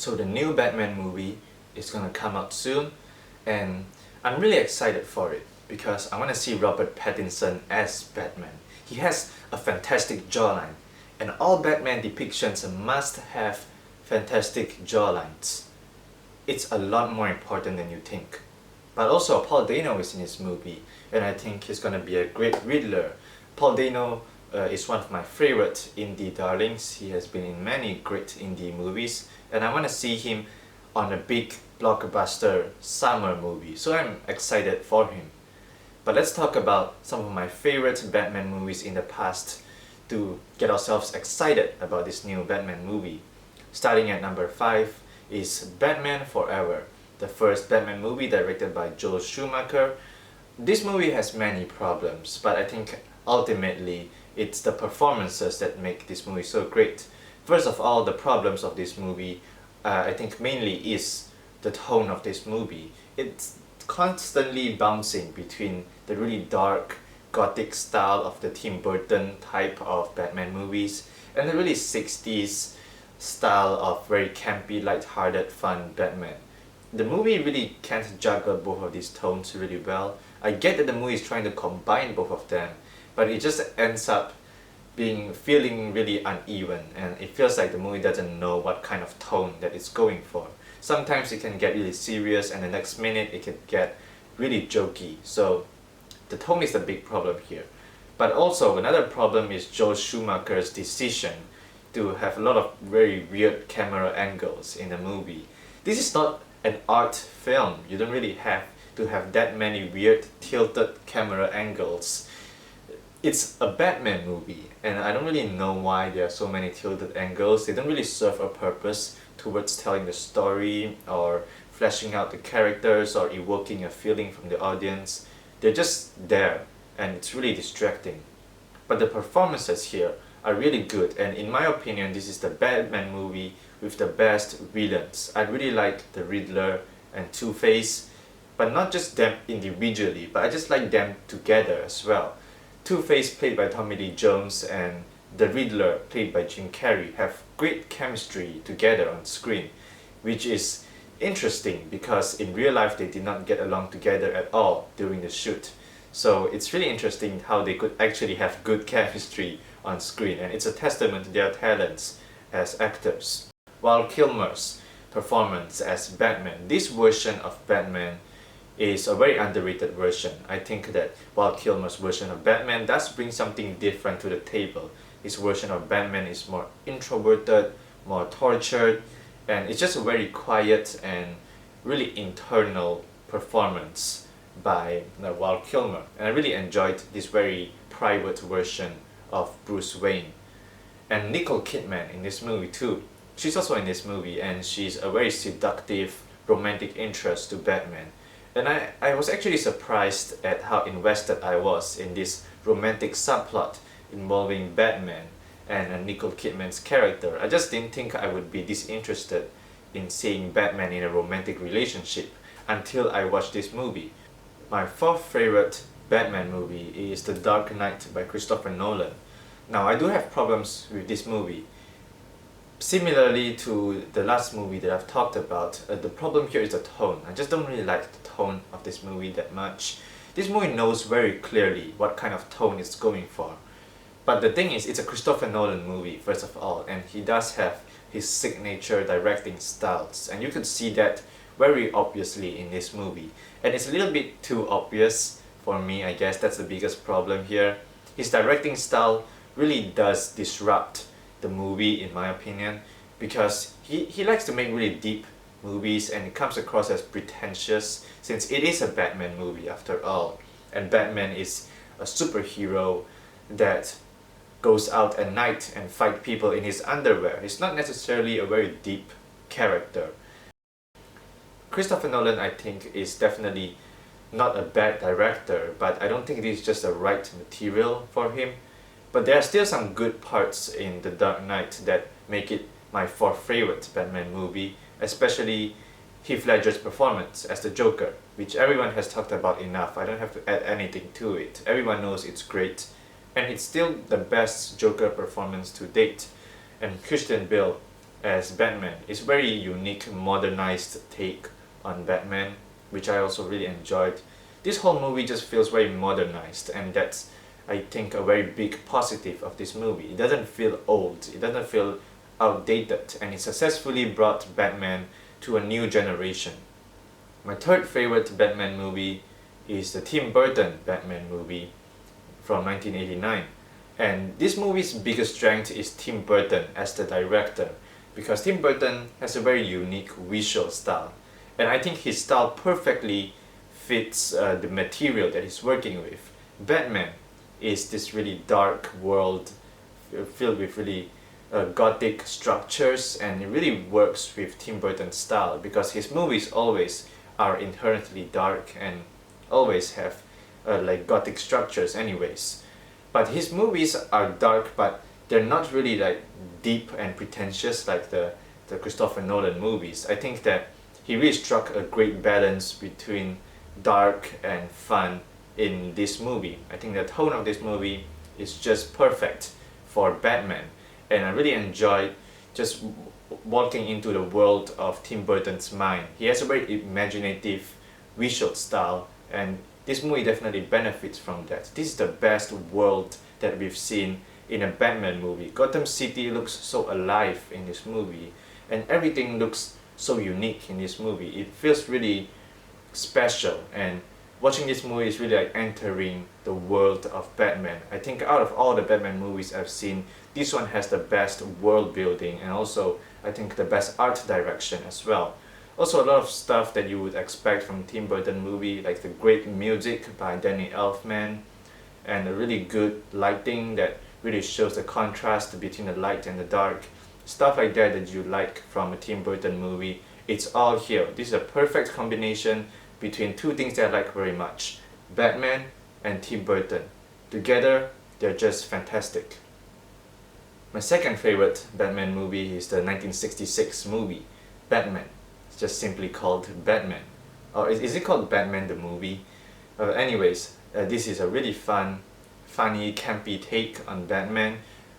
So the new Batman movie is gonna come out soon, and I'm really excited for it because I want to see Robert Pattinson as Batman. He has a fantastic jawline, and all Batman depictions must have fantastic jawlines. It's a lot more important than you think. But also Paul Dano is in this movie, and I think he's gonna be a great Riddler. Paul Dano is one of my favorite indie darlings. He has been in many great indie movies, and I want to see him on a big blockbuster summer movie, so I'm excited for him. But let's talk about some of my favorite Batman movies in the past to get ourselves excited about this new Batman movie. Starting at number 5 is Batman Forever, the first Batman movie directed by Joel Schumacher. This movie has many problems, but I think ultimately it's the performances that make this movie so great. First of all, the problems of this movie, I think mainly is the tone of this movie. It's constantly bouncing between the really dark gothic style of the Tim Burton type of Batman movies and the really 60s style of very campy, light-hearted, fun Batman. The movie really can't juggle both of these tones really well. I get that the movie is trying to combine both of them, but it just ends up feeling really uneven, and it feels like the movie doesn't know what kind of tone that it's going for. Sometimes it can get really serious, and the next minute it can get really jokey. So the tone is the big problem here. But also another problem is Joel Schumacher's decision to have a lot of very weird camera angles in the movie. This is not an art film. You don't really have to have that many weird tilted camera angles. It's a Batman movie, and I don't really know why there are so many tilted angles. They don't really serve a purpose towards telling the story or fleshing out the characters or evoking a feeling from the audience. They're just there, and it's really distracting. But the performances here are really good, and in my opinion this is the Batman movie with the best villains. I really like the Riddler and Two-Face, but not just them individually, but I just like them together as well. Two-Face, played by Tommy Lee Jones, and the Riddler, played by Jim Carrey, have great chemistry together on screen, which is interesting because in real life they did not get along together at all during the shoot. So it's really interesting how they could actually have good chemistry on screen, and it's a testament to their talents as actors. Val Kilmer's performance as Batman, this version of Batman is a very underrated version. I think that Val Kilmer's version of Batman does bring something different to the table. His version of Batman is more introverted, more tortured, and it's just a very quiet and really internal performance by Val Kilmer. And I really enjoyed this very private version of Bruce Wayne. And Nicole Kidman in this movie too. She's also in this movie, and she's a very seductive romantic interest to Batman. And I was actually surprised at how invested I was in this romantic subplot involving Batman and Nicole Kidman's character. I just didn't think I would be this interested in seeing Batman in a romantic relationship until I watched this movie. My fourth favorite Batman movie is The Dark Knight by Christopher Nolan. Now, I do have problems with this movie. Similarly to the last movie that I've talked about, the problem here is the tone. I just don't really like the tone of this movie that much. This movie knows very clearly what kind of tone it's going for. But the thing is, it's a Christopher Nolan movie, first of all, and he does have his signature directing styles, and you could see that very obviously in this movie. And it's a little bit too obvious for me, I guess that's the biggest problem here. His directing style really does disrupt the movie, in my opinion, because he likes to make really deep movies, and it comes across as pretentious since it is a Batman movie after all, and Batman is a superhero that goes out at night and fight people in his underwear. He's not necessarily a very deep character. Christopher Nolan, I think, is definitely not a bad director, but I don't think it is just the right material for him. But there are still some good parts in The Dark Knight that make it my fourth favorite Batman movie, especially Heath Ledger's performance as the Joker, which everyone has talked about enough. I don't have to add anything to it. Everyone knows it's great, and it's still the best Joker performance to date. And Christian Bale as Batman. It's very unique, modernized take on Batman, which I also really enjoyed. This whole movie just feels very modernized, and that's, I think, a very big positive of this movie. It doesn't feel old, it doesn't feel outdated, and it successfully brought Batman to a new generation. My third favorite Batman movie is the Tim Burton Batman movie from 1989. And this movie's biggest strength is Tim Burton as the director, because Tim Burton has a very unique visual style, and I think his style perfectly fits the material that he's working with. Batman is this really dark world filled with really gothic structures, and it really works with Tim Burton's style because his movies always are inherently dark and always have like gothic structures anyways. But his movies are dark, but they're not really like deep and pretentious like the Christopher Nolan movies. I think that he really struck a great balance between dark and fun in this movie. I think the tone of this movie is just perfect for Batman, and I really enjoyed just walking into the world of Tim Burton's mind. He has a very imaginative visual style, and this movie definitely benefits from that. This is the best world that we've seen in a Batman movie. Gotham City looks so alive in this movie, and everything looks so unique in this movie. It feels really special, and watching this movie is really like entering the world of Batman. I think out of all the Batman movies I've seen, this one has the best world building, and also I think the best art direction as well. Also a lot of stuff that you would expect from Tim Burton movie, like the great music by Danny Elfman, and a really good lighting that really shows the contrast between the light and the dark. Stuff like that that you like from a Tim Burton movie, it's all here. This is a perfect combination between two things that I like very much: Batman and Tim Burton. Together, they're just fantastic. My second favorite Batman movie is the 1966 movie, Batman. It's just simply called Batman. Or is it called Batman the movie? This is a really funny, campy take on Batman.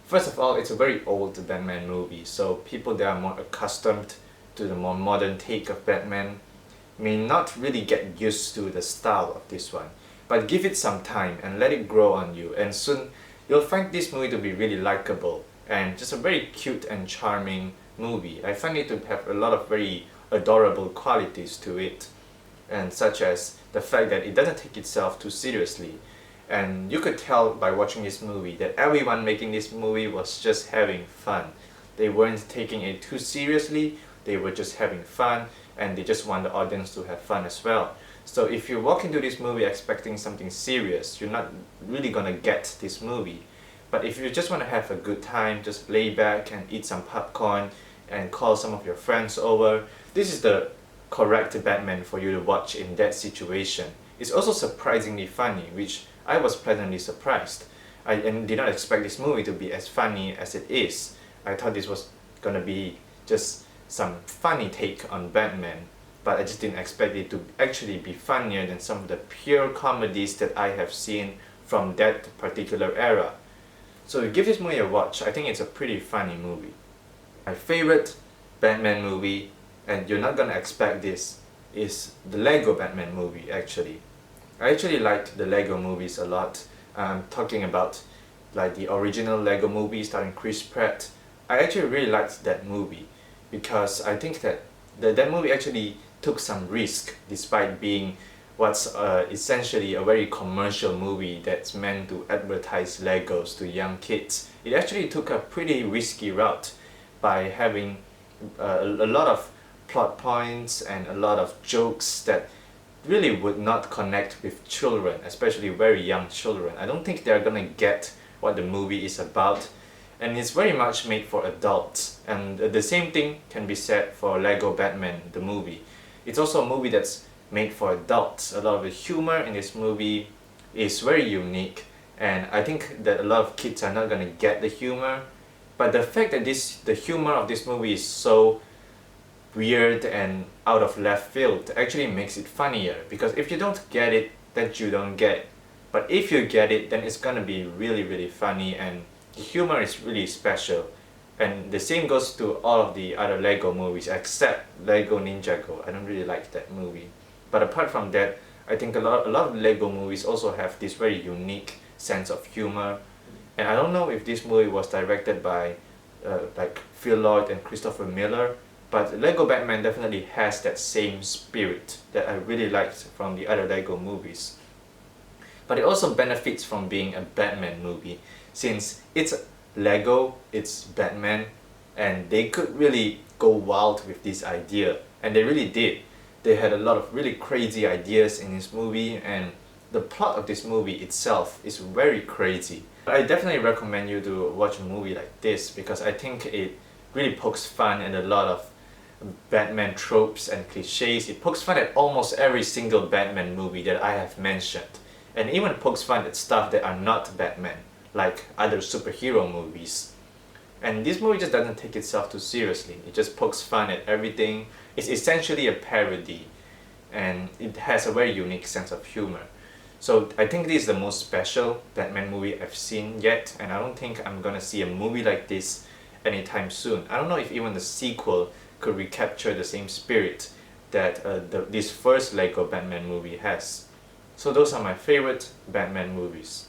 First of all, it's a very old Batman movie, so people that are more accustomed to the more modern take of Batman may not really get used to the style of this one. But give it some time and let it grow on you, and soon you'll find this movie to be really likable and just a very cute and charming movie. I find it to have a lot of very adorable qualities to it, and such as the fact that it doesn't take itself too seriously. And you could tell by watching this movie that everyone making this movie was just having fun. They weren't taking it too seriously, they were just having fun, and they just want the audience to have fun as well. So if you walk into this movie expecting something serious, you're not really gonna get this movie. But if you just want to have a good time, just lay back and eat some popcorn and call some of your friends over, this is the correct Batman for you to watch in that situation. It's also surprisingly funny, which I was pleasantly surprised. I did not expect this movie to be as funny as it is. I thought this was gonna be just some funny take on Batman, but I just didn't expect it to actually be funnier than some of the pure comedies that I have seen from that particular era. So give this movie a watch. I think it's a pretty funny movie. My favorite Batman movie, and you're not gonna expect this, is the Lego Batman movie actually. I actually liked the Lego movies a lot. I'm talking about like the original Lego movie starring Chris Pratt. I actually really liked that movie because I think that that movie actually took some risk despite being what's essentially a very commercial movie that's meant to advertise Legos to young kids. It actually took a pretty risky route by having a lot of plot points and a lot of jokes that really would not connect with children, especially very young children. I don't think they're gonna get what the movie is about, and it's very much made for adults. And the same thing can be said for Lego Batman, the movie. It's also a movie that's made for adults. A lot of the humor in this movie is very unique, and I think that a lot of kids are not gonna get the humor. But the fact that the humor of this movie is so weird and out of left field actually makes it funnier, because if you don't get it, then you don't get it. But if you get it, then it's gonna be really funny, and the humor is really special. And the same goes to all of the other Lego movies except Lego Ninjago. I don't really like that movie. But apart from that, I think a lot of Lego movies also have this very unique sense of humor. And I don't know if this movie was directed by like Phil Lord and Christopher Miller, but Lego Batman definitely has that same spirit that I really liked from the other Lego movies. But it also benefits from being a Batman movie, since it's Lego, it's Batman, and they could really go wild with this idea, and they really did. They had a lot of really crazy ideas in this movie, and the plot of this movie itself is very crazy. I definitely recommend you to watch a movie like this because I think it really pokes fun at a lot of Batman tropes and cliches. It pokes fun at almost every single Batman movie that I have mentioned, and even pokes fun at stuff that are not Batman, like other superhero movies. And this movie just doesn't take itself too seriously. It just pokes fun at everything. It's essentially a parody, and it has a very unique sense of humor. So I think this is the most special Batman movie I've seen yet, and I don't think I'm gonna see a movie like this anytime soon. I don't know if even the sequel could recapture the same spirit that this first Lego Batman movie has. So those are my favorite Batman movies.